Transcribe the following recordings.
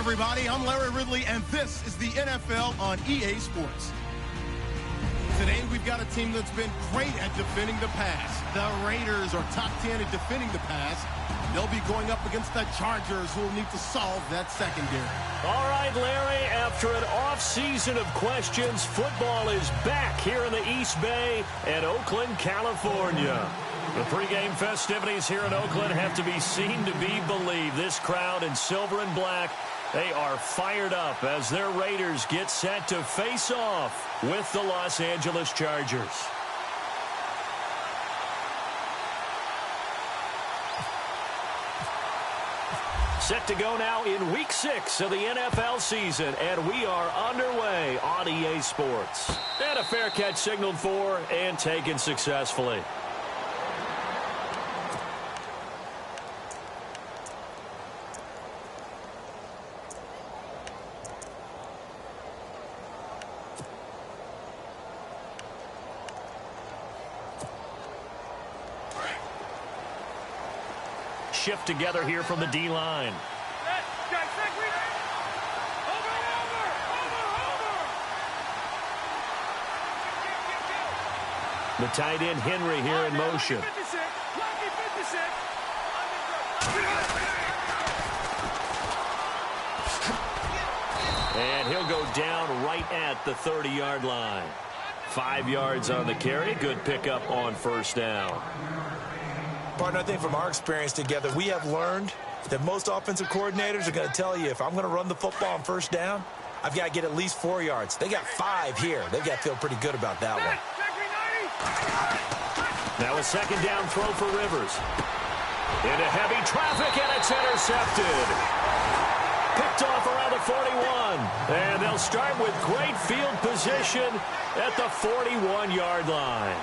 everybody. I'm Larry Ridley, and this is the NFL on EA Sports. Today, we've got a team that's been great at defending the pass. The Raiders are top 10 at defending the pass. They'll be going up against the Chargers, who will need to solve that secondary. All right, Larry, after an off-season of questions, football is back here in the East Bay and Oakland, California. The pregame festivities here in Oakland have to be seen to be believed. This crowd in silver and black, they are fired up as their Raiders get set to face off with the Los Angeles Chargers. Set to go now in Week 6 of the NFL season, and we are underway on EA Sports. And a fair catch signaled for and taken successfully. Shift together here from the D-line. The tight end Henry here in motion. And he'll go down right at the 30-yard line. 5 yards on the carry. Good pickup on first down. Partner, I think from our experience together, we have learned that most offensive coordinators are going to tell you, if I'm going to run the football on first down, I've got to get at least 4 yards. They got 5 here. They've got to feel pretty good about that one. Now a second down throw for Rivers. Into heavy traffic, and it's intercepted. Picked off around the 41. And they'll start with great field position at the 41-yard line.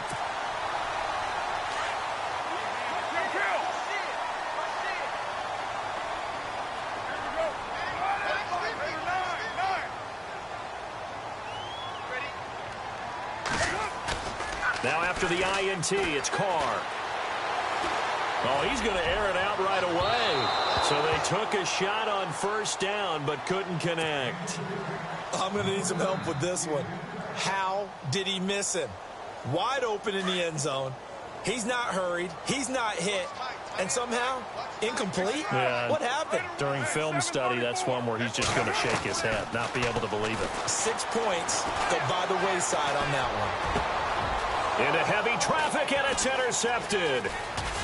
Now after the INT, it's Carr. Oh, he's going to air it out right away. So they took a shot on first down, but couldn't connect. I'm going to need some help with this one. How did he miss him? Wide open in the end zone. He's not hurried. He's not hit. And somehow, incomplete? Yeah, what happened? During film study, that's one where he's just going to shake his head, not be able to believe it. 6 points go by the wayside on that one. Into heavy traffic, and it's intercepted.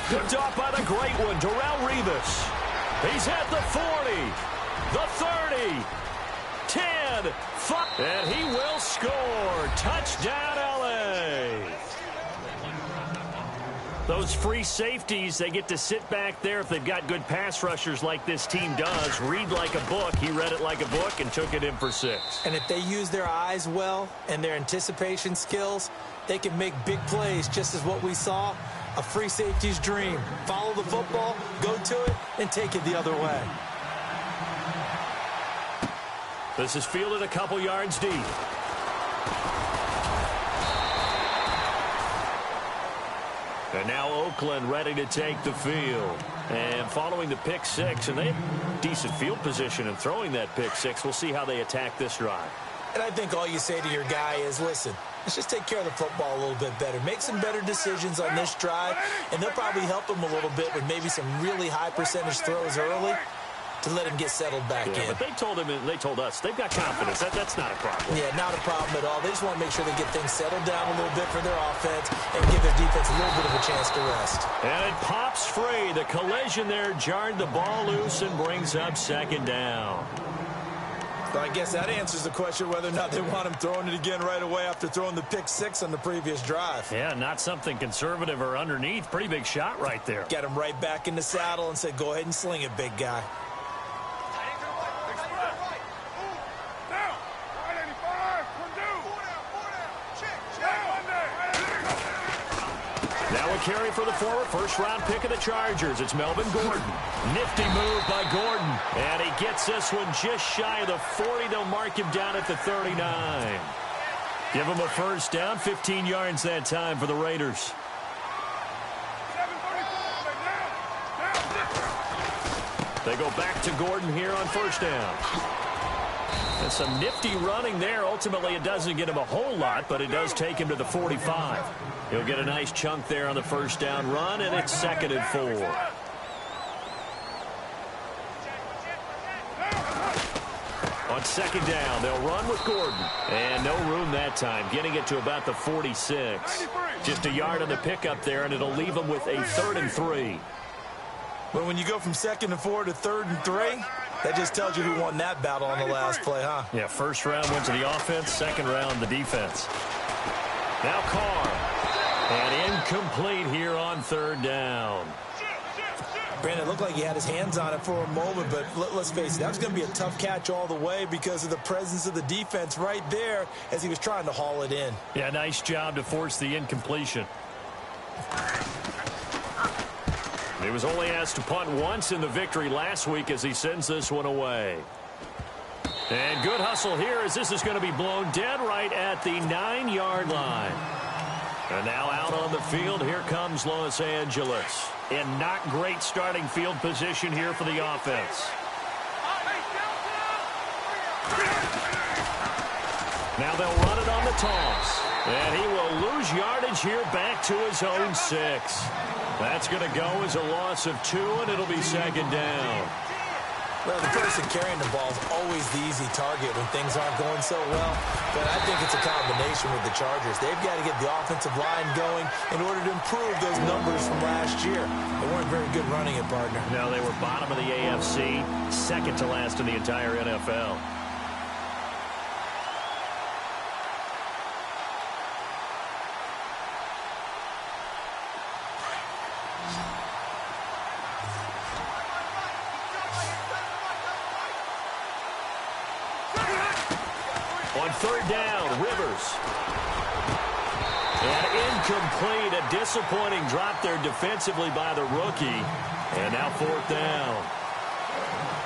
Picked off by the great one, Darrelle Revis. He's at the 40, the 30, 10, 5, and he will score. Touchdown, L.A. Those free safeties, they get to sit back there if they've got good pass rushers like this team does. Read like a book. He read it like a book and took it in for 6. And if they use their eyes well and their anticipation skills, they can make big plays, just as what we saw. A free safety's dream. Follow the football, go to it, and take it the other way. This is fielded a couple yards deep. And now Oakland ready to take the field. And following the pick 6, and they have decent field position in throwing that pick 6. We'll see how they attack this drive. And I think all you say to your guy is, listen, let's just take care of the football a little bit better. Make some better decisions on this drive, and they'll probably help him a little bit with maybe some really high percentage throws early to let him get settled back in. But they told him, and they told us, they've got confidence. That's not a problem. Yeah, not a problem at all. They just want to make sure they get things settled down a little bit for their offense and give their defense a little bit of a chance to rest. And it pops free. The collision there jarred the ball loose and brings up second down. Well, I guess that answers the question whether or not they want him throwing it again right away after throwing the pick 6 on the previous drive. Yeah, not something conservative or underneath. Pretty big shot right there. Got him right back in the saddle and said, go ahead and sling it, big guy. Now a carry for the forward first-round pick of the Chargers. It's Melvin Gordon. Nifty move by Gordon. And he gets this one just shy of the 40. They'll mark him down at the 39. Give him a first down. 15 yards that time for the Raiders. They go back to Gordon here on first down. And some nifty running there. Ultimately, it doesn't get him a whole lot, but it does take him to the 45. He'll get a nice chunk there on the first down run, and it's 2nd and 4. On 2nd down, they'll run with Gordon. And no room that time, getting it to about the 46. Just a yard on the pickup there, and it'll leave them with a 3rd and 3. Well, when you go from 2nd and 4 to 3rd and 3, that just tells you who won that battle on the last play, huh? Yeah, first round went to the offense, second round the defense. Now Carr. And incomplete here on 3rd down. Brandon, it looked like he had his hands on it for a moment, but let's face it, that was going to be a tough catch all the way because of the presence of the defense right there as he was trying to haul it in. Yeah, nice job to force the incompletion. He was only asked to punt once in the victory last week as he sends this one away. And good hustle here as this is going to be blown dead right at the 9-yard line. And now out on the field, here comes Los Angeles. In not great starting field position here for the offense. Now they'll run it on the toss. And he will lose yardage here back to his own 6. That's going to go as a loss of 2, and it'll be 2nd down. Well, the person carrying the ball is always the easy target when things aren't going so well. But I think it's a combination with the Chargers. They've got to get the offensive line going in order to improve those numbers from last year. They weren't very good running it, partner. No, they were bottom of the AFC, second to last in the entire NFL. On 3rd down, Rivers. And incomplete, a disappointing drop there defensively by the rookie. And now 4th down.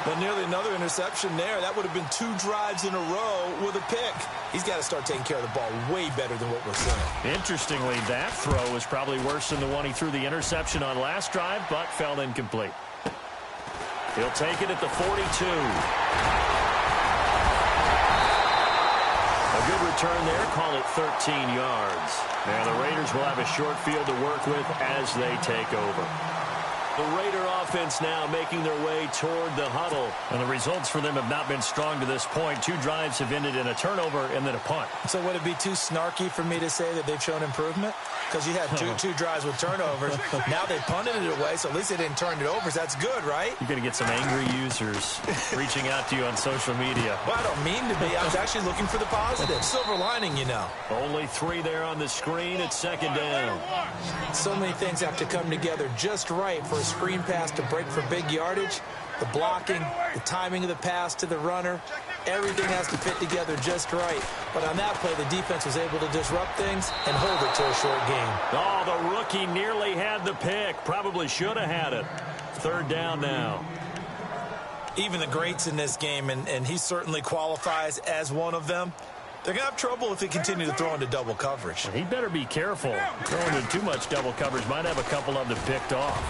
But nearly another interception there. That would have been 2 drives in a row with a pick. He's got to start taking care of the ball way better than what we're seeing. Interestingly, that throw was probably worse than the one he threw the interception on last drive, but fell incomplete. He'll take it at the 42. A good return there, call it 13 yards. Now the Raiders will have a short field to work with as they take over. The Raider offense now making their way toward the huddle. And the results for them have not been strong to this point. 2 drives have ended in a turnover and then a punt. So would it be too snarky for me to say that they've shown improvement? Because you had two drives with turnovers. Now they punted it away, so at least they didn't turn it over. So that's good, right? You're going to get some angry users reaching out to you on social media. Well, I don't mean to be. I was actually looking for the positive. Silver lining, you know. Only 3 there on the screen at 2nd down. So many things have to come together just right for a screen pass to break for big yardage. The blocking, the timing of the pass to the runner, everything has to fit together just right. But on that play, the defense was able to disrupt things and hold it to a short game. Oh, the rookie nearly had the pick. Probably should have had it. 3rd down now. Even the greats in this game, and he certainly qualifies as one of them, they're going to have trouble if they continue to throw into double coverage. He better be careful. Throwing into too much double coverage might have a couple of them picked off.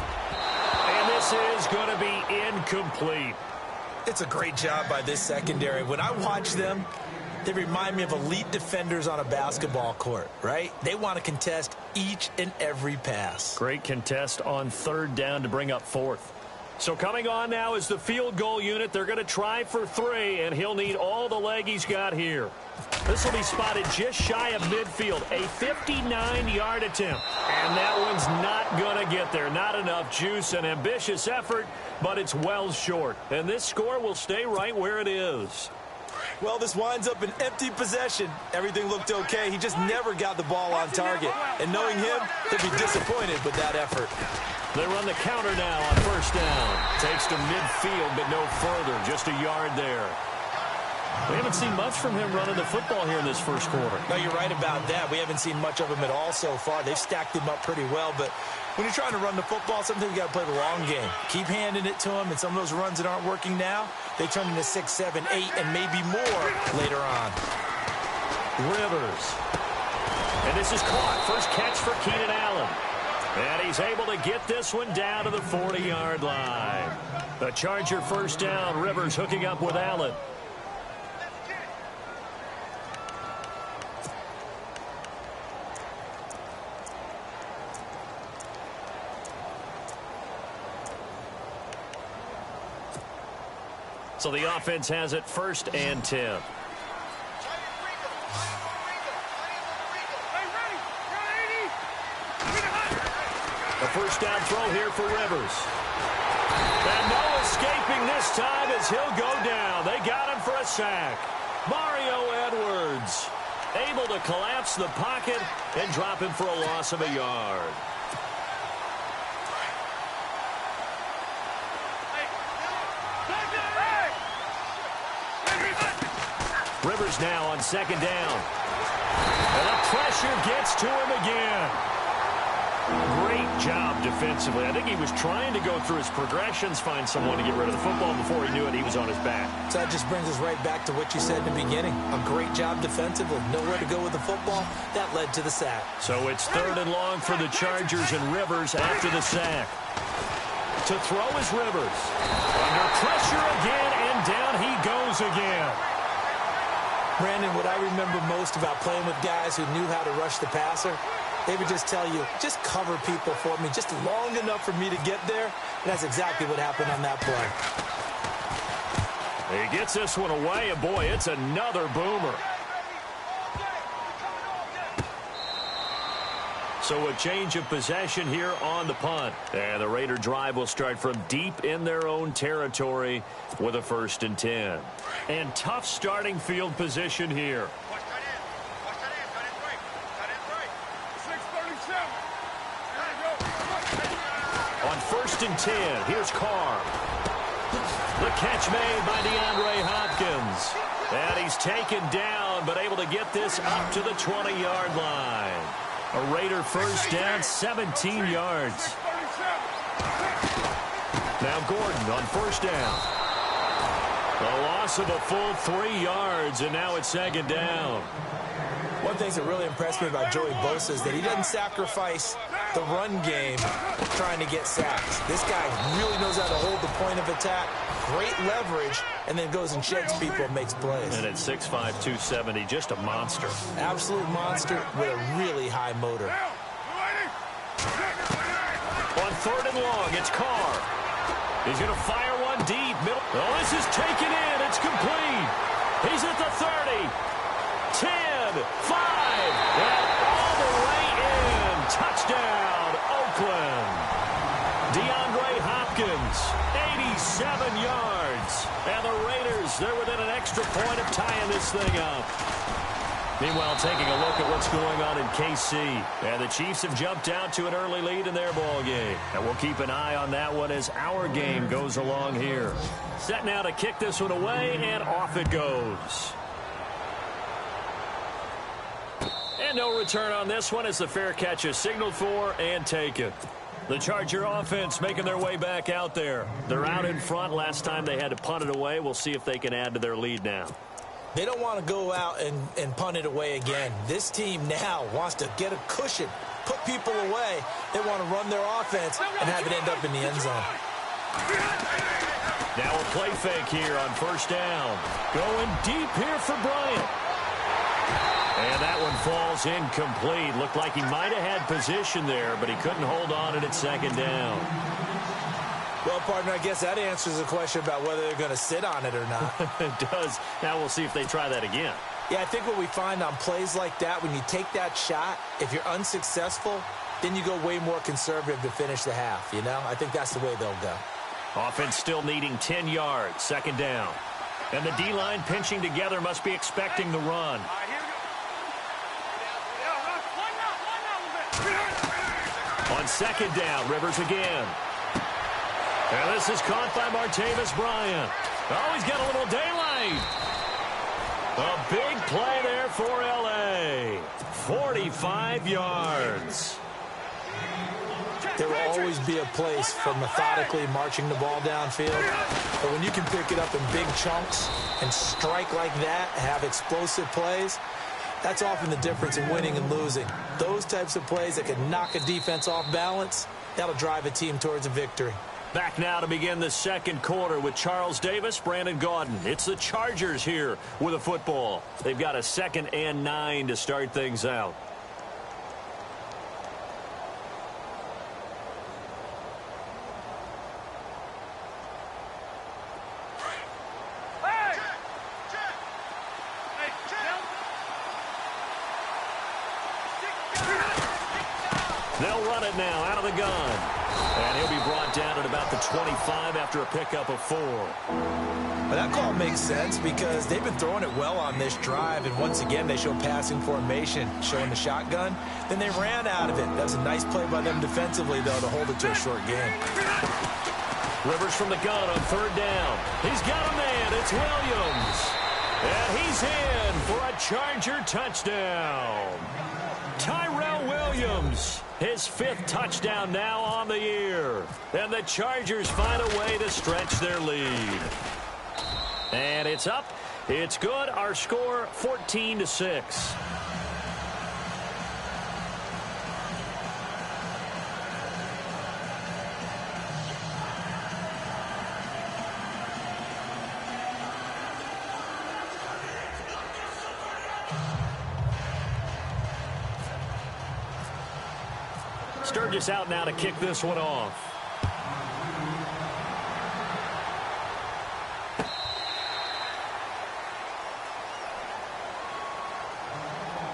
And this is going to be incomplete. It's a great job by this secondary. When I watch them, they remind me of elite defenders on a basketball court, right? They want to contest each and every pass. Great contest on 3rd down to bring up 4th. So coming on now is the field goal unit. They're going to try for 3, and he'll need all the leg he's got here. This will be spotted just shy of midfield. A 59-yard attempt. And that one's not going to get there. Not enough juice. An ambitious effort, but it's well short. And this score will stay right where it is. Well, this winds up an empty possession. Everything looked okay. He just never got the ball on target. And knowing him, he'll be disappointed with that effort. They run the counter now on 1st down. Takes to midfield, but no further. Just a yard there. We haven't seen much from him running the football here in this first quarter. No, you're right about that. We haven't seen much of him at all so far. They've stacked him up pretty well, but when you're trying to run the football, sometimes you got to play the long game. Keep handing it to him, and some of those runs that aren't working now, they turn into 6, 7, 8, and maybe more later on. Rivers. And this is caught. First catch for Keenan Allen. And he's able to get this one down to the 40-yard line. The Charger first down. Rivers hooking up with Allen. So the offense has it 1st and 10. The first down throw here for Rivers. And no escaping this time as he'll go down. They got him for a sack. Mario Edwards able to collapse the pocket and drop him for a loss of a yard. Rivers now on 2nd down. And the pressure gets to him again. Great job defensively. I think he was trying to go through his progressions, find someone to get rid of the football. Before he knew it, he was on his back. So that just brings us right back to what you said in the beginning. A great job defensively. Nowhere to go with the football. That led to the sack. So it's 3rd and long for the Chargers, and Rivers after the sack. To throw is Rivers. Under pressure again, and down he goes again. Brandon, what I remember most about playing with guys who knew how to rush the passer, they would just tell you, just cover people for me, just long enough for me to get there. And that's exactly what happened on that play. He gets this one away, and boy, it's another boomer. So a change of possession here on the punt. And the Raider drive will start from deep in their own territory with a 1st and 10. And tough starting field position here. On 1st and 10, here's Carr. The catch made by DeAndre Hopkins. And he's taken down, but able to get this up to the 20-yard line. A Raider first down, 17 yards. Now Gordon on 1st down. A loss of a full 3 yards, and now it's 2nd down. One thing that really impressed me about Joey Bosa is that he doesn't sacrifice the run game trying to get sacks. This guy really knows how to hold the point of attack, great leverage, and then goes and sheds people and makes plays. And at 6'5", 270, just a monster. Absolute monster with a really high motor. On 3rd and long, it's Carr. He's going to fire one deep. Middle. Oh, this is taken in. It's complete. He's at the 30. 10, 5, and all the way in. Touchdown, Oakland. DeAndre Hopkins, 87 yards. And the Raiders, they're within an extra point of tying this thing up. Meanwhile, taking a look at what's going on in KC. And the Chiefs have jumped out to an early lead in their ball game. And we'll keep an eye on that one as our game goes along here. Set now to kick this one away, and off it goes. And no return on this one as the fair catch is signaled for and taken. The Charger offense making their way back out there. They're out in front. Last time they had to punt it away. We'll see if they can add to their lead now. They don't want to go out and punt it away again. This team now wants to get a cushion, put people away. They want to run their offense and have it end up in the end zone. Now a play fake here on 1st down. Going deep here for Bryant. And that one falls incomplete. Looked like he might have had position there, but he couldn't hold on and it's 2nd down. Well, partner, I guess that answers the question about whether they're going to sit on it or not. It does. Now we'll see if they try that again. Yeah, I think what we find on plays like that, when you take that shot, if you're unsuccessful, then you go way more conservative to finish the half, you know? I think that's the way they'll go. Offense still needing 10 yards, 2nd down. And the D-line pinching together must be expecting the run. On 2nd down, Rivers again. And this is caught by Martavis Bryant. Oh, he's got a little daylight. A big play there for L.A. 45 yards. There will always be a place for methodically marching the ball downfield. But when you can pick it up in big chunks and strike like that, have explosive plays, That's often the difference in winning and losing. Those types of plays that can knock a defense off balance, that'll drive a team towards a victory. Back now to begin the second quarter with Charles Davis, Brandon Gaudin. It's the Chargers here with a football. They've got a 2nd and 9 to start things out. They'll run it now out of the gun. And he'll be brought down at about the 25 after a pickup of 4. Well, that call makes sense because they've been throwing it well on this drive, and once again they show passing formation, showing the shotgun. Then they ran out of it. That was a nice play by them defensively, though, to hold it to a short game. Rivers from the gun on 3rd down. He's got a man. It's Williams. And he's in for a Charger touchdown. Tyrell Williams, his 5th touchdown now on the year. And the Chargers find a way to stretch their lead. And it's up. It's good. Our score, 14-6. Sturgis out now to kick this one off.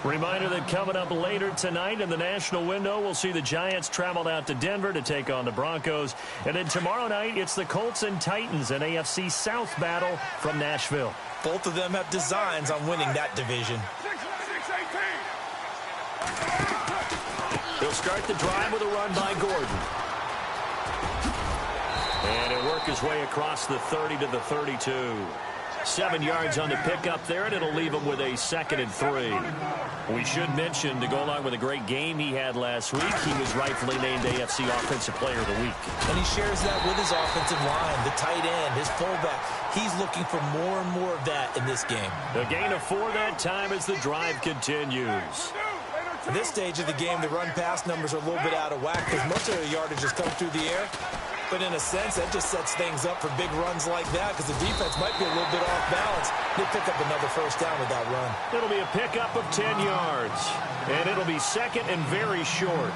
Reminder that coming up later tonight in the national window, we'll see the Giants travel out to Denver to take on the Broncos. And then tomorrow night, it's the Colts and Titans, an AFC South battle from Nashville. Both of them have designs on winning that division. He'll start the drive with a run by Gordon. And he'll work his way across the 30 to the 32. 7 yards on the pickup there, and it'll leave him with a 2nd and 3. We should mention, to go along with a great game he had last week, he was rightfully named AFC Offensive Player of the Week. And he shares that with his offensive line, the tight end, his fullback. He's looking for more and more of that in this game. A gain of 4 that time as the drive continues. At this stage of the game, the run-pass numbers are a little bit out of whack because most of the yardage has come through the air. But in a sense, that just sets things up for big runs like that because the defense might be a little bit off balance. They pick up another 1st down with that run. It'll be a pickup of 10 yards. And it'll be 2nd and very short.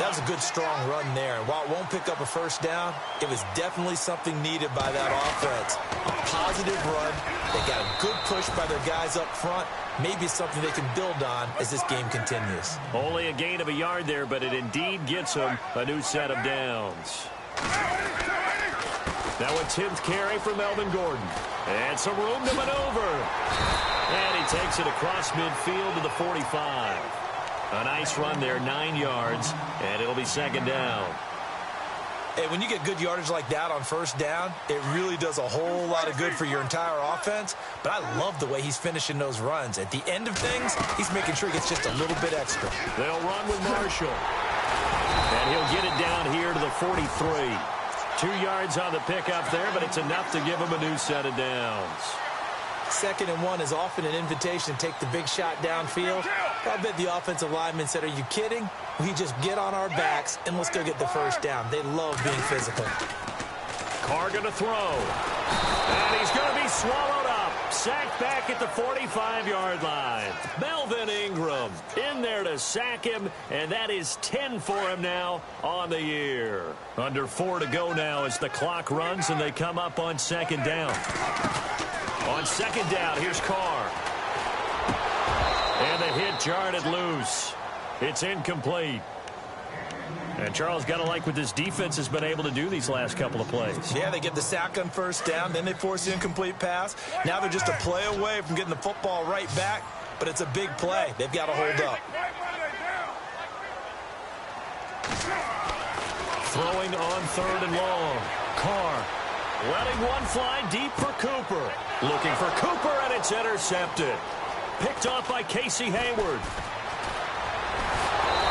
That was a good, strong run there. While it won't pick up a 1st down, it was definitely something needed by that offense. A positive run. They got a good push by their guys up front. Maybe something they can build on as this game continues. Only a gain of a yard there, but it indeed gets them a new set of downs. Now a 10th carry for Melvin Gordon. And some room to maneuver. And he takes it across midfield to the 45. A nice run there, 9 yards, and it'll be 2nd down. Hey, when you get good yardage like that on 1st down, it really does a whole lot of good for your entire offense. But I love the way he's finishing those runs. At the end of things, he's making sure he gets just a little bit extra. They'll run with Marshall. And he'll get it down here to the 43. 2 yards on the pickup there, but it's enough to give him a new set of downs. 2nd and 1 is often an invitation to take the big shot downfield. I bet the offensive lineman said, "Are you kidding? We just get on our backs and let's go get the 1st down." They love being physical. Carr going to throw. And he's going to be swallowed up. Sacked back at the 45-yard line. Melvin Ingram in there to sack him, and that is 10 for him now on the year. Under 4 to go now as the clock runs, and they come up on 2nd down. On 2nd down, here's Carr. And the hit jarred it loose. It's incomplete. And Charles, got to like what this defense has been able to do these last couple of plays. Yeah, they get the sack on 1st down, then they force the incomplete pass. Now they're just a play away from getting the football right back, but it's a big play. They've got to hold up. Throwing on 3rd and long. Carr letting one fly deep for Cooper. Looking for Cooper, and it's intercepted. Picked off by Casey Hayward.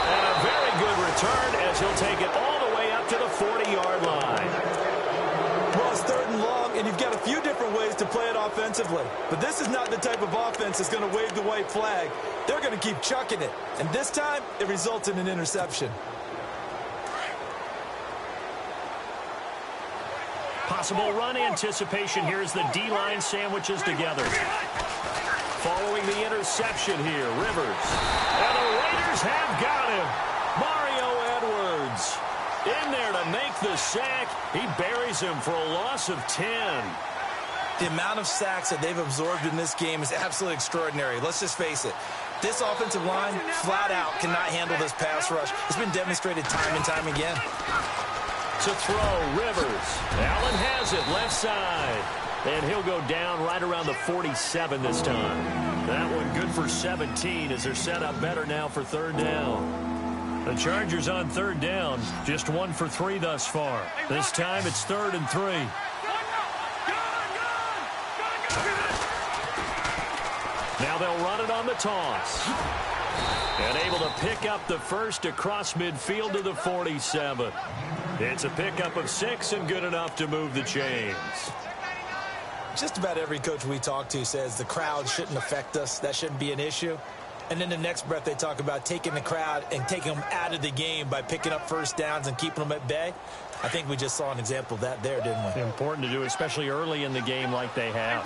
And a very good return as he'll take it all the way up to the 40-yard line. Well, it's 3rd and long, and you've got a few different ways to play it offensively. But this is not the type of offense that's going to wave the white flag. They're going to keep chucking it. And this time, it results in an interception. Possible run anticipation here as the D-line sandwiches together. Following the interception here, Rivers. And the Raiders have got him. Mario Edwards in there to make the sack. He buries him for a loss of 10. The amount of sacks that they've absorbed in this game is absolutely extraordinary. Let's just face it. This offensive line, flat out, cannot handle this pass rush. It's been demonstrated time and time again. To throw, Rivers. Allen has it, left side. And he'll go down right around the 47 this time. That one good for 17 as they're set up better now for third down. The Chargers on third down, just 1 for 3 thus far. This time it's 3rd and 3. Now they'll run it on the toss. And able to pick up the first across midfield to the 47. It's a pickup of 6 and good enough to move the chains. Just about every coach we talk to says the crowd shouldn't affect us. That shouldn't be an issue. And then the next breath they talk about taking the crowd and taking them out of the game by picking up first downs and keeping them at bay. I think we just saw an example of that there, didn't we? Important to do, especially early in the game like they have.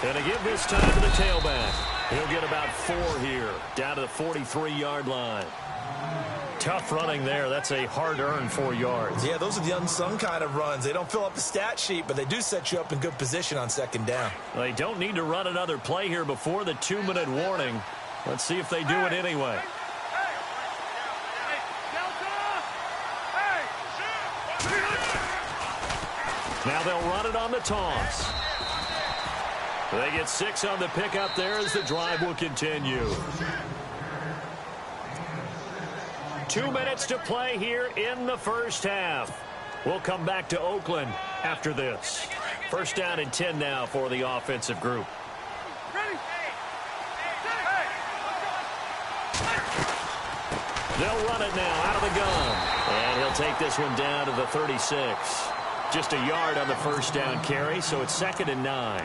And to give this time to the tailback. He'll get about 4 here, down to the 43-yard line. Tough running there. That's a hard-earned 4 yards. Yeah, those are the unsung kind of runs. They don't fill up the stat sheet, but they do set you up in good position on second down. They don't need to run another play here before the 2-minute warning. Let's see if they do it anyway. Now they'll run it on the toss. They get 6 on the pickup there as the drive will continue. 2 minutes to play here in the first half. We'll come back to Oakland after this. First down and 10 now for the offensive group. They'll run it now out of the gun. And he'll take this one down to the 36. Just a yard on the first down carry, so it's 2nd and 9.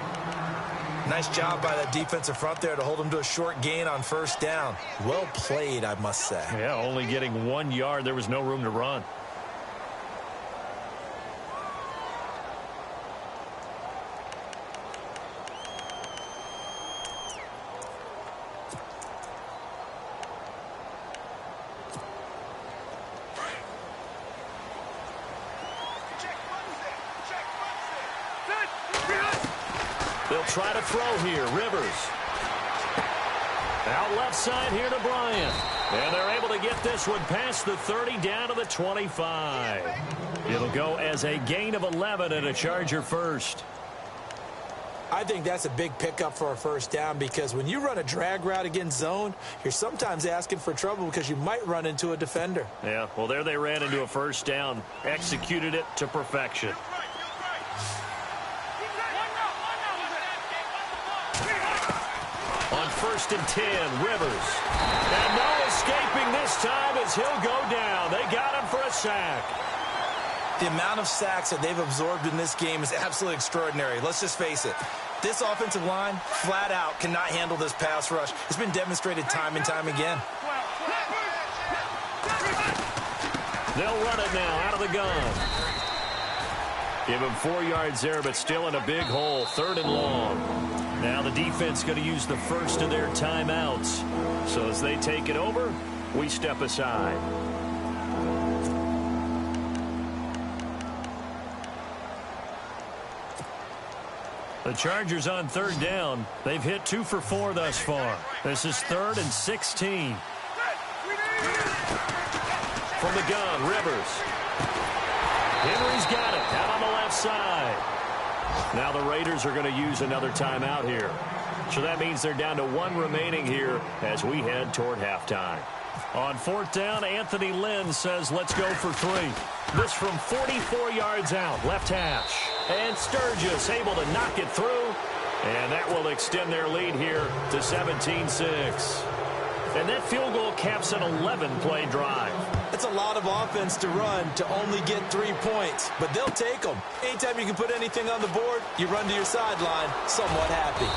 Nice job by that defensive front there to hold them to a short gain on first down. Well played, I must say. Yeah, only getting 1 yard. There was no room to run. They'll try to throw here. Rivers. Out left side here to Bryant. And they're able to get this one past the 30 down to the 25. It'll go as a gain of 11 and a Charger first. I think that's a big pickup for a first down because when you run a drag route against zone, you're sometimes asking for trouble because you might run into a defender. Yeah, well, there they ran into a first down, executed it to perfection. On 1st and 10, Rivers. And no escaping this time as he'll go down. They got him for a sack. The amount of sacks that they've absorbed in this game is absolutely extraordinary. Let's just face it. This offensive line, flat out, cannot handle this pass rush. It's been demonstrated time and time again. They'll run it now out of the gun. Give him 4 yards there, but still in a big hole. 3rd and long. Now the defense going to use the first of their timeouts. So as they take it over, we step aside. The Chargers on 3rd down. They've hit 2 for 4 thus far. This is 3rd and 16. From the gun, Rivers. Henry's got it out on the left side. Now the Raiders are going to use another timeout here. So that means they're down to 1 remaining here as we head toward halftime. On 4th down, Anthony Lynn says let's go for 3. This from 44 yards out, left hash. And Sturgis able to knock it through. And that will extend their lead here to 17-6. And that field goal caps an 11-play drive. It's a lot of offense to run to only get 3 points. but they'll take them. Anytime you can put anything on the board, you run to your sideline somewhat happy.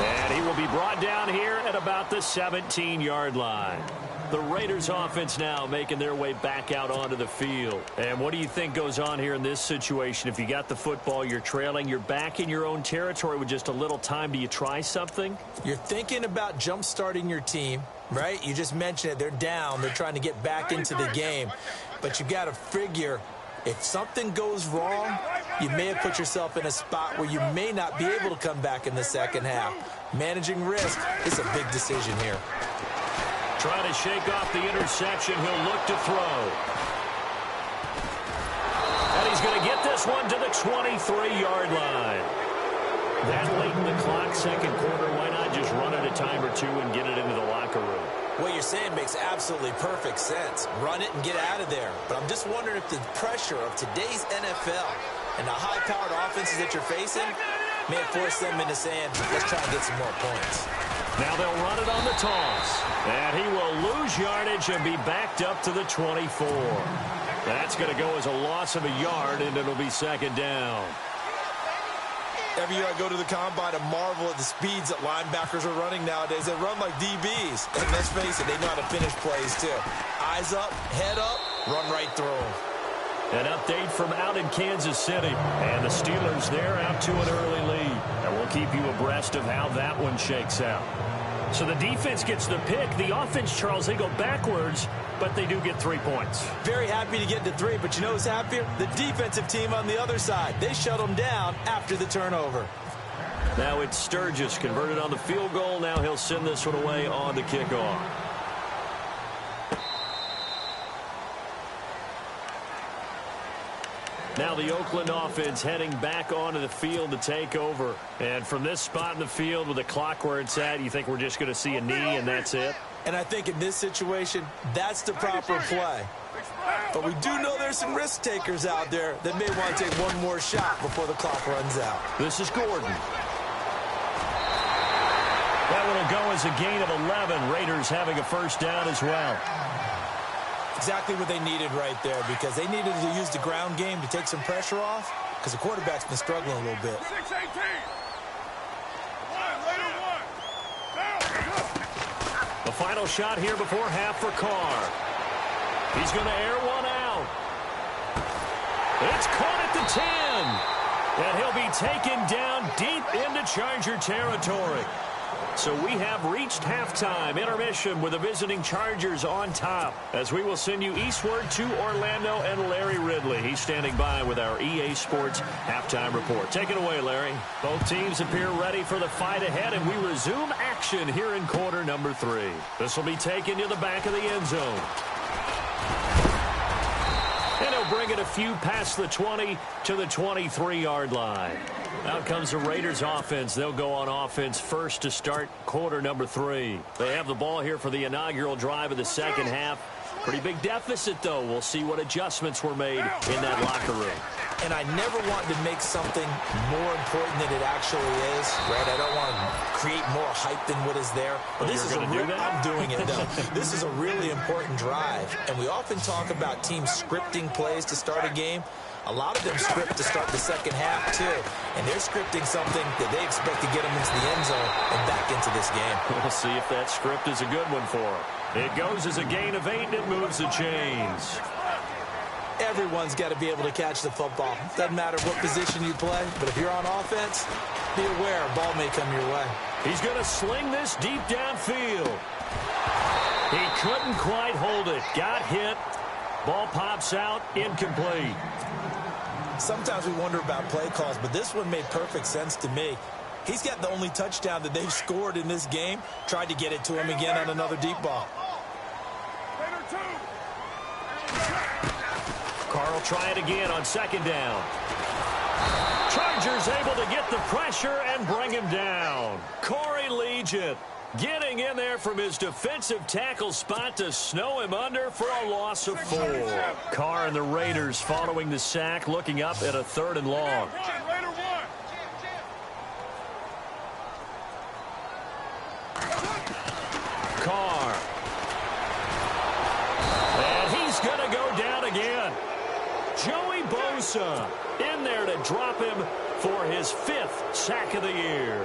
And he will be brought down here at about the 17-yard line. The Raiders offense now making their way back out onto the field. And what do you think goes on here in this situation? If you got the football, you're trailing, you're back in your own territory with just a little time. Do you try something? You're thinking about jump-starting your team, right? You just mentioned it. They're down. They're trying to get back into the game. But you got to figure if something goes wrong, you may have put yourself in a spot where you may not be able to come back in the second half. Managing risk is a big decision here. Trying to shake off the interception. He'll look to throw. And he's going to get this one to the 23-yard line. That late in the clock, second quarter, why not just run it a time or two and get it into the locker room? What you're saying makes absolutely perfect sense. Run it and get out of there. But I'm just wondering if the pressure of today's NFL and the high-powered offenses that you're facing may have forced them into saying, let's try and get some more points. Now they'll run it on the toss. And he will lose yardage and be backed up to the 24. That's going to go as a loss of a yard, and it'll be second down. Every year I go to the combine and marvel at the speeds that linebackers are running nowadays. They run like DBs. And let's face it, they know how to finish plays too. Eyes up, head up, run right through them. An update from out in Kansas City. And the Steelers there out to an early lead. And we'll keep you abreast of how that one shakes out. So the defense gets the pick. The offense, Charles, they go backwards, but they do get 3 points. Very happy to get to 3, but you know who's happier? The defensive team on the other side. They shut them down after the turnover. Now it's Sturgis converted on the field goal. Now he'll send this one away on the kickoff. Now the Oakland offense heading back onto the field to take over. And from this spot in the field with the clock where it's at, you think we're just going to see a knee and that's it? And I think in this situation, that's the proper play. But we do know there's some risk takers out there that may want to take one more shot before the clock runs out. This is Gordon. That one will go as a gain of 11. Raiders having a first down as well. Exactly what they needed right there, because they needed to use the ground game to take some pressure off, because the quarterback's been struggling a little bit. 6-18. The final shot here before half for Carr. He's going to air one out. It's caught at the 10. And he'll be taken down deep into Charger territory. So we have reached halftime intermission with the visiting Chargers on top, as we will send you eastward to Orlando and Larry Ridley. He's standing by with our EA Sports halftime report. Take it away, Larry. Both teams appear ready for the fight ahead, and we resume action here in quarter number 3. This will be taken to the back of the end zone. And he'll bring it a few past the 20 to the 23-yard line. Out comes the Raiders offense. They'll go on offense first to start quarter number 3. They have the ball here for the inaugural drive of the second half. Pretty big deficit, though. We'll see what adjustments were made in that locker room. And I never want to make something more important than it actually is, right? I don't want to create more hype than what is there. But this is I'm doing it, though. This is a really important drive. And we often talk about teams scripting plays to start a game. A lot of them script to start the second half, too. And they're scripting something that they expect to get them into the end zone and back into this game. We'll see if that script is a good one for them. It goes as a gain of 8, and it moves the chains. Everyone's got to be able to catch the football. Doesn't matter what position you play, but if you're on offense, be aware a ball may come your way. He's going to sling this deep downfield. He couldn't quite hold it. Got hit. Ball pops out. Incomplete. Sometimes we wonder about play calls, but this one made perfect sense to me. He's got the only touchdown that they've scored in this game. Tried to get it to him again on another deep ball. Carr will try it again on second down. Chargers able to get the pressure and bring him down. Corey Legion getting in there from his defensive tackle spot to snow him under for a loss of 4. Carr and the Raiders following the sack, looking up at a 3rd and long. Carr. And he's going to go down again. Joey Bosa Bosa in there to drop him for his 5th sack of the year.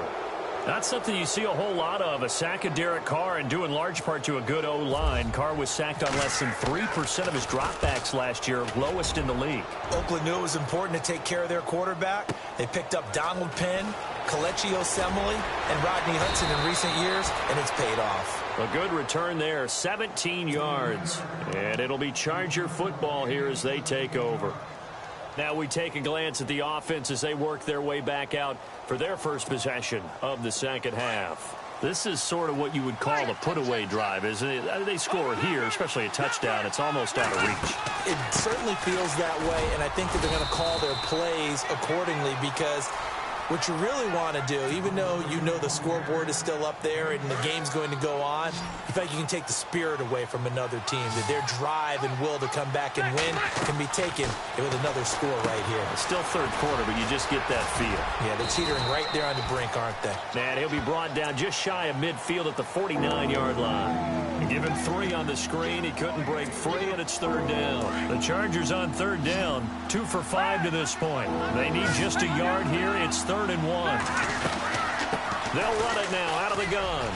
Not something you see a whole lot of, a sack of Derek Carr, and due in large part to a good O-line. Carr was sacked on less than 3% of his dropbacks last year, lowest in the league. Oakland knew it was important to take care of their quarterback. They picked up Donald Penn, Kelechi Osemele, and Rodney Hudson in recent years, and it's paid off. A good return there, 17 yards. And it'll be Charger football here as they take over. Now we take a glance at the offense as they work their way back out for their first possession of the second half. This is sort of what you would call a put-away drive, isn't it? They score here, especially a touchdown. It's almost out of reach. It certainly feels that way, and I think that they're going to call their plays accordingly, because what you really want to do, even though you know the scoreboard is still up there and the game's going to go on, you feel like you can take the spirit away from another team, that their drive and will to come back and win can be taken with another score right here. It's still third quarter, but you just get that feel. Yeah, they're teetering right there on the brink, aren't they? And he'll be brought down just shy of midfield at the 49-yard line. Give him 3 on the screen. He couldn't break free, and it's third down. The Chargers on third down, 2 for 5 to this point. They need just a yard here. It's 3rd and 1. They'll run it now out of the gun.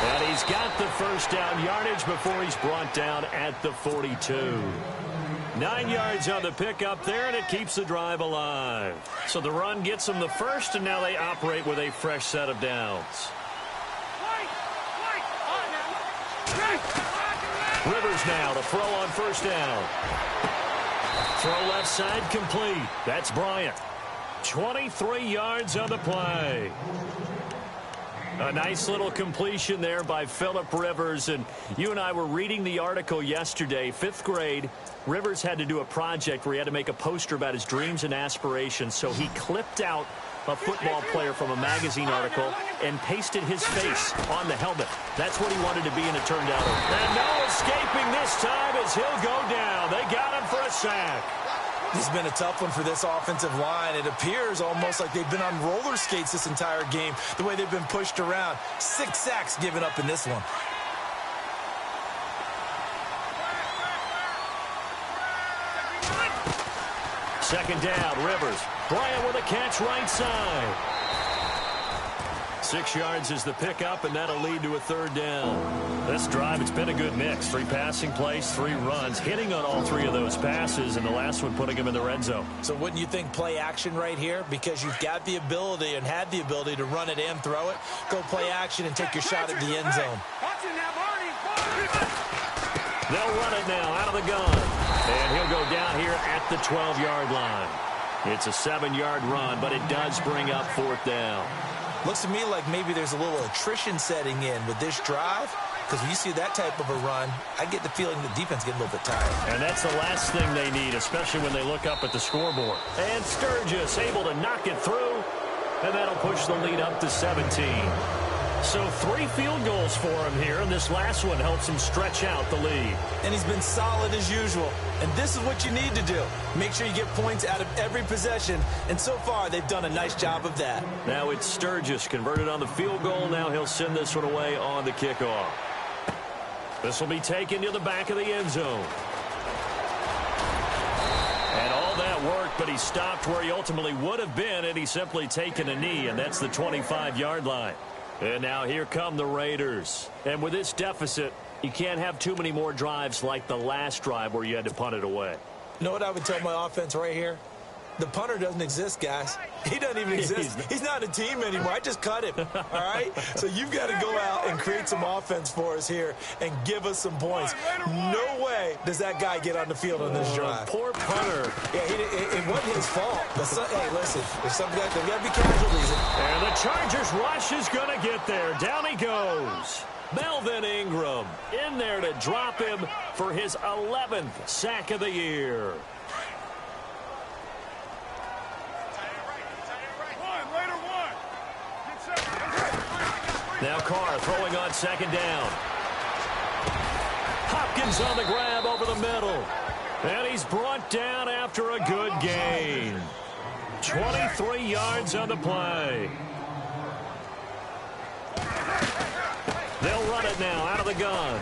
And he's got the first down yardage before he's brought down at the 42. 9 yards on the pickup there, and it keeps the drive alive. So the run gets them the first, and now they operate with a fresh set of downs. Rivers now to throw on first down. Throw left side complete. That's Bryant. 23 yards on the play. A nice little completion there by Phillip Rivers. And you and I were reading the article yesterday. 5th grade, Rivers had to do a project where he had to make a poster about his dreams and aspirations. So he clipped out a football player from a magazine article and pasted his face on the helmet. That's what he wanted to be, and it turned out. And no escaping this time as he'll go down. They got him for a sack. This has been a tough one for this offensive line. It appears almost like they've been on roller skates this entire game, the way they've been pushed around. 6 sacks given up in this one. Second down, Rivers. Bryant with a catch right side. 6 yards is the pickup, and that'll lead to a third down. This drive, it's been a good mix. 3 passing plays, 3 runs, hitting on all 3 of those passes, and the last one putting him in the red zone. So wouldn't you think play action right here? Because you've got the ability and had the ability to run it and throw it. Go play action and take your shot at the end zone. They'll run it now out of the gun. And he'll go down here at the 12-yard line. It's a 7-yard run, but it does bring up 4th down. Looks to me like maybe there's a little attrition setting in with this drive, because when you see that type of a run, I get the feeling the defense getting a little bit tired. And that's the last thing they need, especially when they look up at the scoreboard. And Sturgis able to knock it through, and that'll push the lead up to 17. So 3 field goals for him here, and this last one helps him stretch out the lead. And he's been solid as usual. And this is what you need to do. Make sure you get points out of every possession. And so far, they've done a nice job of that. Now it's Sturgis converted on the field goal. Now he'll send this one away on the kickoff. This will be taken to the back of the end zone. And all that work, but he stopped where he ultimately would have been, and he's simply taken a knee, and that's the 25-yard line. And now here come the Raiders. And with this deficit, you can't have too many more drives like the last drive where you had to punt it away. You know what I would tell my offense right here? The punter doesn't exist, guys. He doesn't even exist. He's not a team anymore. I just cut him, all right? So you've got to go out and create some offense for us here and give us some points. No way does that guy get on the field on this drive. Poor punter. Yeah, it wasn't his fault. But hey, listen, if some guys, there got to be casualties. And the Chargers rush is going to get there. Down he goes. Melvin Ingram in there to drop him for his 11th sack of the year. Now Carr throwing on second down. Hopkins on the grab over the middle. And he's brought down after a good gain. 23 yards on the play. They'll run it now out of the gun.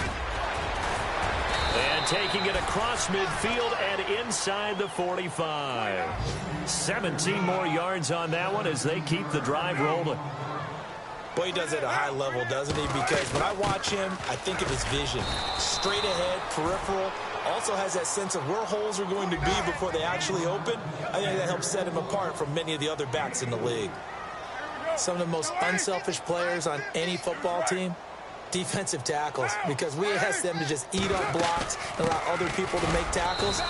And taking it across midfield and inside the 45. 17 more yards on that one as they keep the drive rolling. Boy, he does it at a high level, doesn't he? Because when I watch him, I think of his vision. Straight ahead, peripheral. Also has that sense of where holes are going to be before they actually open. I think that helps set him apart from many of the other backs in the league. Some of the most unselfish players on any football team, defensive tackles, because we ask them to just eat up blocks and allow other people to make tackles.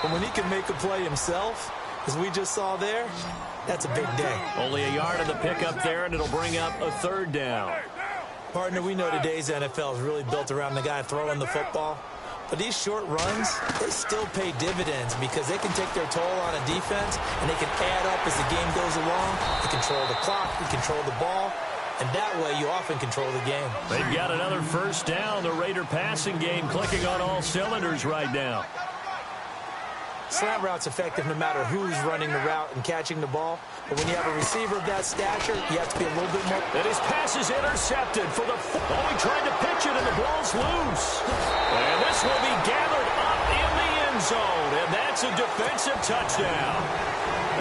But when he can make a play himself, as we just saw there, that's a big day. Only a yard of the pickup there, and it'll bring up a third down. Partner, we know today's NFL is really built around the guy throwing the football. But these short runs, they still pay dividends because they can take their toll on a defense, and they can add up as the game goes along. They control the clock, they control the ball, and that way you often control the game. They've got another first down. The Raider passing game clicking on all cylinders right now. Slant route's effective no matter who's running the route and catching the ball. But when you have a receiver of that stature, you have to be a little bit more. And his pass is intercepted for the. Oh, he tried to pitch it, and the ball's loose. And this will be gathered up in the end zone, and that's a defensive touchdown.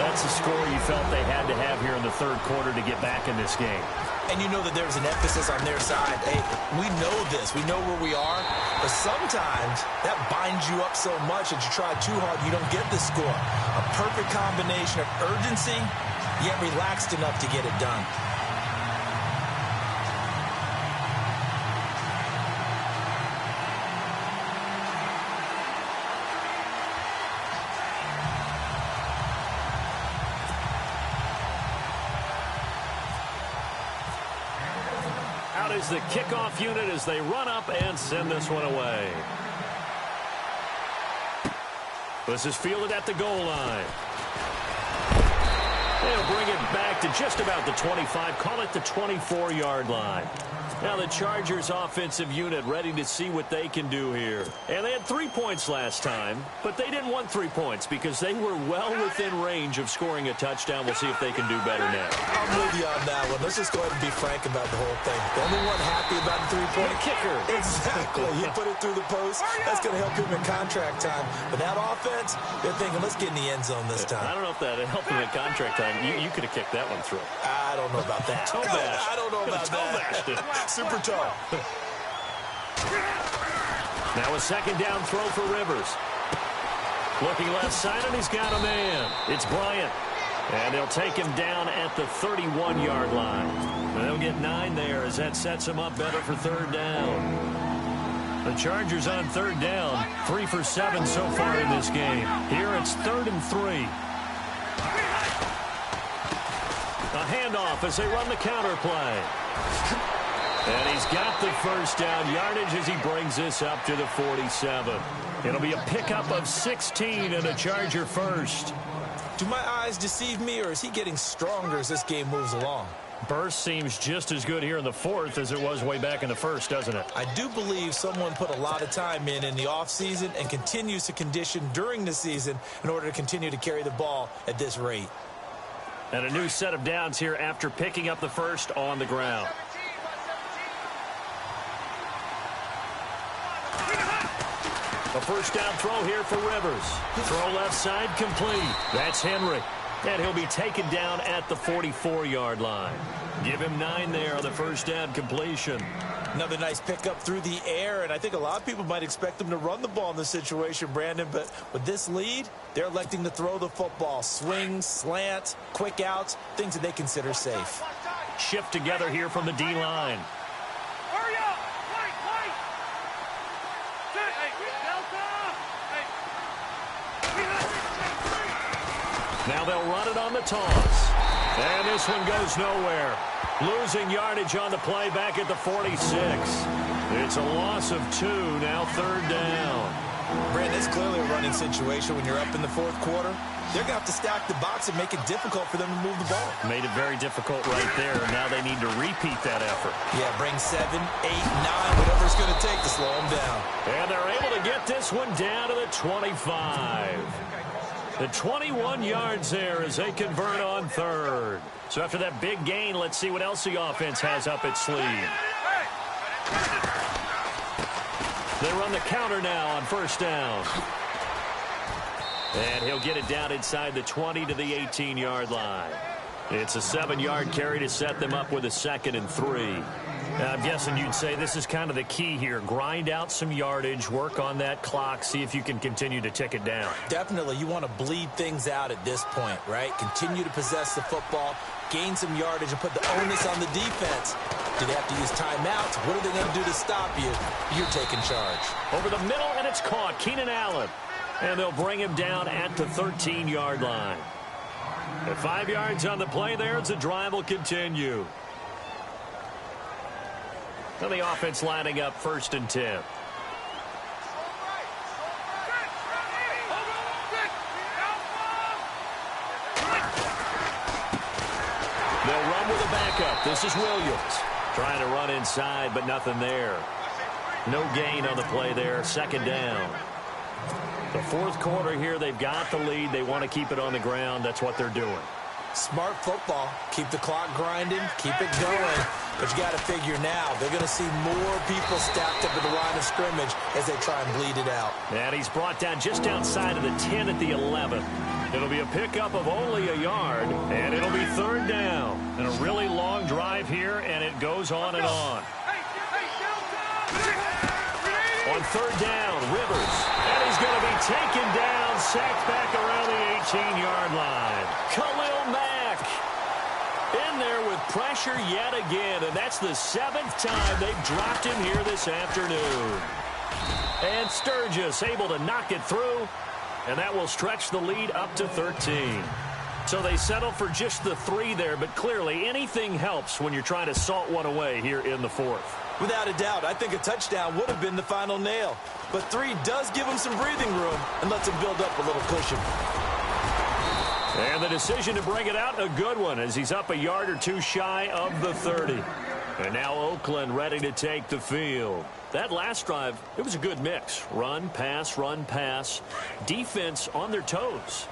That's the score you felt they had to have here in the third quarter to get back in this game. And you know that there's an emphasis on their side. Hey, we know this. We know where we are. But sometimes that binds you up so much that you try too hard, you don't get the score. A perfect combination of urgency, yet relaxed enough to get it done. Is the kickoff unit as they run up and send this one away. This is fielded at the goal line. They'll bring it back to just about the 25, call it the 24-yard line. Now the Chargers offensive unit ready to see what they can do here. And they had 3 points last time, but they didn't want 3 points because they were well within range of scoring a touchdown. We'll see if they can do better now. I'm with you on that one. Let's just go ahead and be frank about the whole thing. The only one happy about the three-point kicker. Exactly. He put it through the post. That's going to help him in contract time. But that offense, they're thinking, let's get in the end zone this time. I don't know if that helped him in contract time. You could have kicked that one through. I don't know about that. Toe bash. I don't know about that. Super toe. Now a second down throw for Rivers. Looking left side, and he's got a man. It's Bryant. And they'll take him down at the 31-yard line. And they'll get 9 there as that sets him up better for third down. The Chargers on third down, 3 for 7 so far in this game. Here it's 3rd and 3. A handoff as they run the counter play. And he's got the first down yardage as he brings this up to the 47. It'll be a pickup of 16 and a Charger first. Do my eyes deceive me, or is he getting stronger as this game moves along? Burst seems just as good here in the fourth as it was way back in the first, doesn't it? I do believe someone put a lot of time in the offseason and continues to condition during the season in order to continue to carry the ball at this rate. And a new set of downs here after picking up the first on the ground. A first down throw here for Rivers. Throw left side complete. That's Henry. And he'll be taken down at the 44-yard line. Give him 9 there on the first down completion. Another nice pickup through the air, and I think a lot of people might expect them to run the ball in this situation, Brandon, but with this lead, they're electing to throw the football. Swings, slants, quick outs, things that they consider safe. Shift together here from the D-line. Now they'll run it on the toss. And this one goes nowhere. Losing yardage on the play back at the 46. It's a loss of 2, now third down. Brandon, it's clearly a running situation when you're up in the fourth quarter. They're going to have to stack the box and make it difficult for them to move the ball. Made it very difficult right there. Now they need to repeat that effort. Yeah, bring 7, 8, 9, whatever it's going to take to slow them down. And they're able to get this one down to the 25. The 21 yards there as they convert on third. So after that big gain, let's see what else the offense has up its sleeve. They run the counter now on first down. And he'll get it down inside the 20 to the 18-yard line. It's a 7-yard carry to set them up with a 2nd and 3. I'm guessing you'd say this is kind of the key here. Grind out some yardage, work on that clock, see if you can continue to tick it down. Definitely, you want to bleed things out at this point, right? Continue to possess the football, gain some yardage, and put the onus on the defense. Do they have to use timeouts? What are they going to do to stop you? You're taking charge. Over the middle, and it's caught. Keenan Allen. And they'll bring him down at the 13-yard line. At 5 yards on the play there, the drive will continue. And the offense lining up 1st and 10. They'll run with a backup. This is Williams. Trying to run inside, but nothing there. No gain on the play there. 2nd down. The 4th quarter here, they've got the lead. They want to keep it on the ground. That's what they're doing. Smart football. Keep the clock grinding. Keep it going. But you got to figure now, they're going to see more people stacked up at the line of scrimmage as they try and bleed it out. And he's brought down just outside of the 10 at the 11. It'll be a pickup of only a yard, and it'll be 3rd down. And a really long drive here, and it goes on and on. On 3rd down, Rivers. And he's going to be taken down, sacked back around the 18-yard line. Khalil Mack in there with pressure yet again, and that's the 7th time they've dropped him here this afternoon. And Sturgis able to knock it through, and that will stretch the lead up to 13. So they settle for just the 3 there, but clearly anything helps when you're trying to salt one away here in the 4th. Without a doubt, I think a touchdown would have been the final nail. But 3 does give them some breathing room and lets them build up a little cushion. And the decision to bring it out, a good one, as he's up a yard or 2 shy of the 30. And now Oakland ready to take the field. That last drive, it was a good mix. Run, pass, defense on their toes.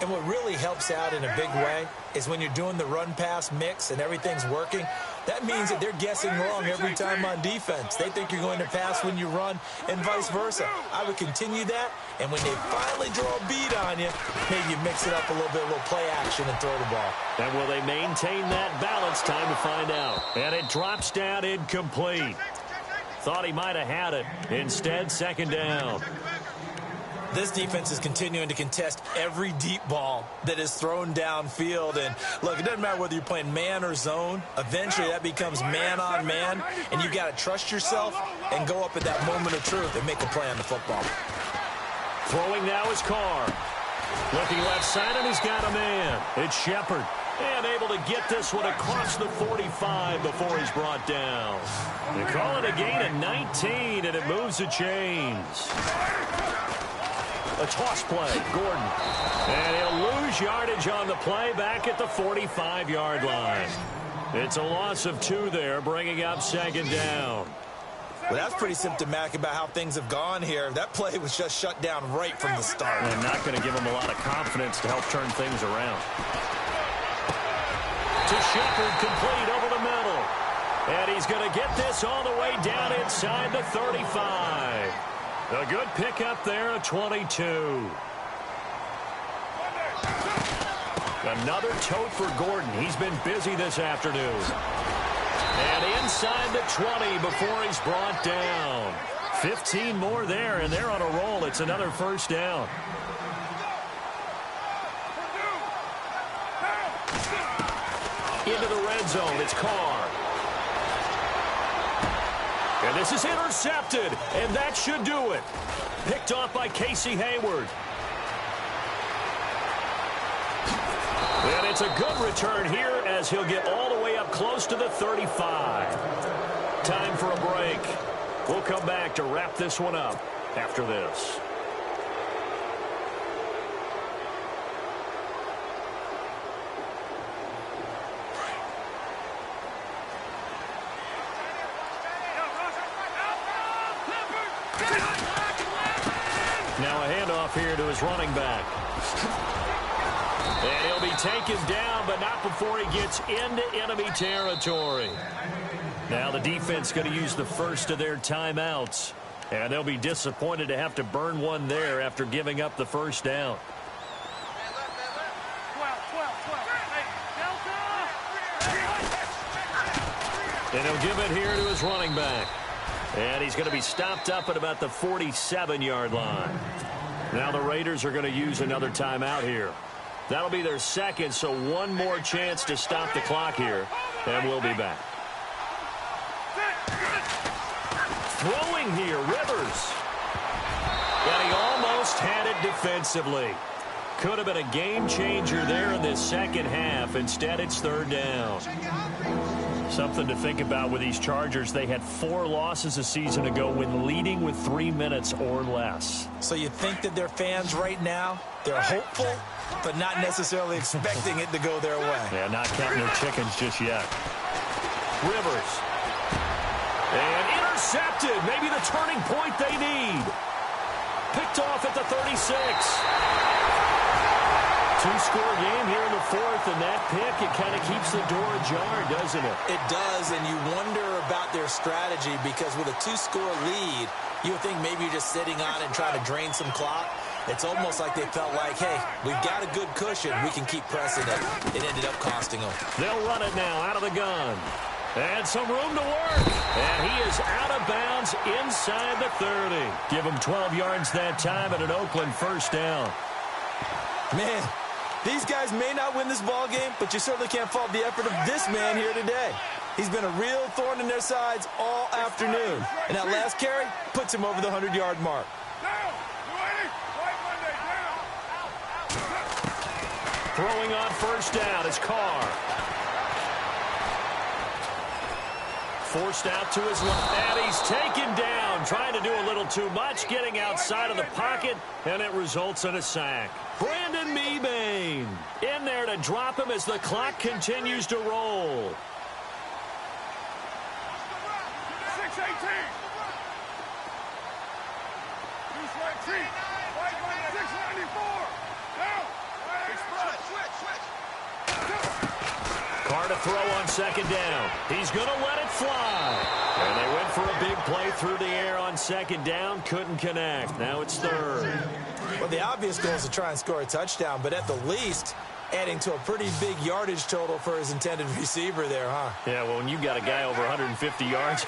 And what really helps out in a big way is when you're doing the run-pass mix and everything's working, that means that they're guessing wrong every time on defense. They think you're going to pass when you run and vice versa. I would continue that, and when they finally draw a beat on you, maybe you mix it up a little bit, a little play action and throw the ball. And will they maintain that balance? Time to find out. And it drops down incomplete. Thought he might have had it. Instead, 2nd down. This defense is continuing to contest every deep ball that is thrown downfield. And, look, it doesn't matter whether you're playing man or zone. Eventually, that becomes man-on-man, and you've got to trust yourself and go up at that moment of truth and make a play on the football. Throwing now is Carr. Looking left side, and he's got a man. It's Shepard. And able to get this one across the 45 before he's brought down. They call it a gain of 19, and it moves the chains. A toss play, Gordon. And he'll lose yardage on the play back at the 45-yard line. It's a loss of 2 there, bringing up 2nd down. Well, that's pretty symptomatic about how things have gone here. That play was just shut down right from the start. And not going to give him a lot of confidence to help turn things around. To Shepard, complete over the middle. And he's going to get this all the way down inside the 35. A good pickup there at 22. Another tote for Gordon. He's been busy this afternoon. And inside the 20 before he's brought down. 15 more there, and they're on a roll. It's another 1st down. Into the red zone, it's Carr. And this is intercepted, and that should do it. Picked off by Casey Hayward. And it's a good return here as he'll get all the way up close to the 35. Time for a break. We'll come back to wrap this one up after this. Now a handoff here to his running back. And he'll be taken down, but not before he gets into enemy territory. Now the defense going to use the first of their timeouts And they'll be disappointed to have to burn one there after giving up the first down. And he'll give it here to his running back. And he's going to be stopped up at about the 47-yard line. Now the Raiders are going to use another timeout here. That'll be their second, so one more chance to stop the clock here. And we'll be back. Throwing here, Rivers. And he almost had it defensively. Could have been a game changer there in this second half. Instead, it's third down. Something to think about with these Chargers. They had 4 losses a season ago when leading with 3 minutes or less. So you think that their fans right now, they're hopeful, but not necessarily expecting it to go their way. Yeah, not counting their chickens just yet. Rivers. And intercepted. Maybe the turning point they need. Picked off at the 36. 2-score game here in the fourth, and that pick, it kind of keeps the door ajar, doesn't it? It does, and you wonder about their strategy because with a 2-score lead, you would think maybe you're just sitting on it and trying to drain some clock. It's almost like they felt like, hey, we've got a good cushion. We can keep pressing it. It ended up costing them. They'll run it now out of the gun. And some room to work. And he is out of bounds inside the 30. Give him 12 yards that time and an Oakland first down. Man, these guys may not win this ball game, but you certainly can't fault the effort of this man here today. He's been a real thorn in their sides all afternoon. And that last carry puts him over the 100-yard mark. Throwing on first down is Carr. Forced out to his left, and he's taken down, trying to do a little too much, getting outside of the pocket, and it results in a sack. Brandon Mebane in there to drop him as the clock continues to roll. 6-18. Carr to throw on second down. He's going to let it fly. And they went for a big play through the air on second down. Couldn't connect. Now it's third. Well, the obvious goal is to try and score a touchdown, but at the least, adding to a pretty big yardage total for his intended receiver there, huh? Yeah, well, when you got a guy over 150 yards,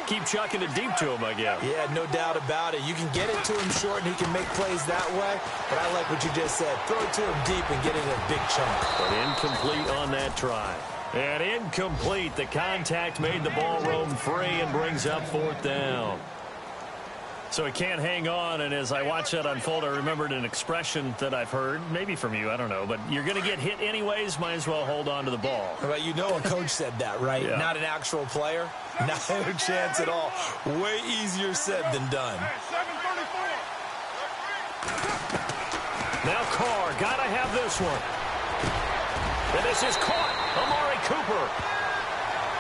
keep chucking it deep to him, I guess. Yeah, no doubt about it. You can get it to him short, and he can make plays that way, but I like what you just said. Throw it to him deep and get it in a big chunk. But incomplete on that try. And incomplete. The contact made the ball roam free and brings up fourth down. So he can't hang on, and as I watch that unfold, I remembered an expression that I've heard, maybe from you, I don't know, but you're going to get hit anyways, might as well hold on to the ball. Well, you know a coach said that, right? Yeah. Not an actual player. Not a chance at all. Way easier said than done. Now Carr, got to have this one. And this is caught. Amari Cooper.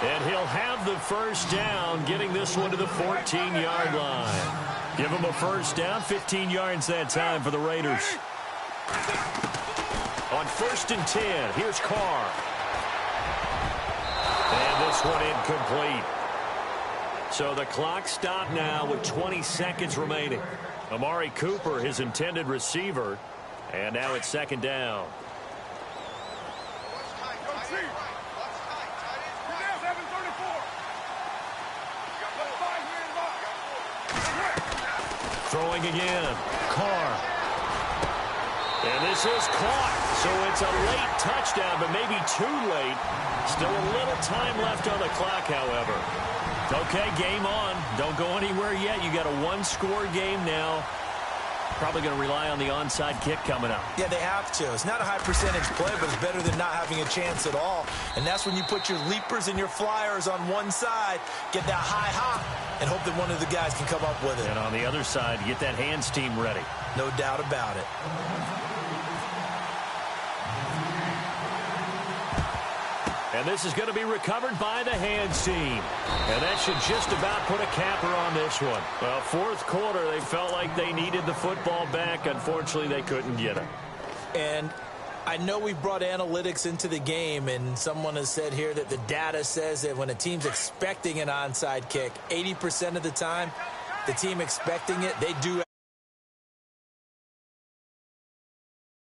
And he'll have the first down, getting this one to the 14-yard line. Give him a first down, 15 yards that time for the Raiders. On 1st and 10, here's Carr. And this one incomplete. So the clock stopped now with 20 seconds remaining. Amari Cooper, his intended receiver. And now it's second down. Throwing again. Carr. And this is caught. So it's a late touchdown, but maybe too late. Still a little time left on the clock, however. Okay, game on. Don't go anywhere yet. You got a one-score game now. Probably going to rely on the onside kick coming up. Yeah, they have to. It's not a high percentage play, but it's better than not having a chance at all. And that's when you put your leapers and your flyers on one side, get that high hop, and hope that one of the guys can come up with it. And on the other side, get that hands team ready. No doubt about it. And this is going to be recovered by the hands team. And that should just about put a capper on this one. Well, fourth quarter, they felt like they needed the football back. Unfortunately, they couldn't get it. And I know we've brought analytics into the game, and someone has said here that the data says that when a team's expecting an onside kick, 80% of the time, the team expecting it, they do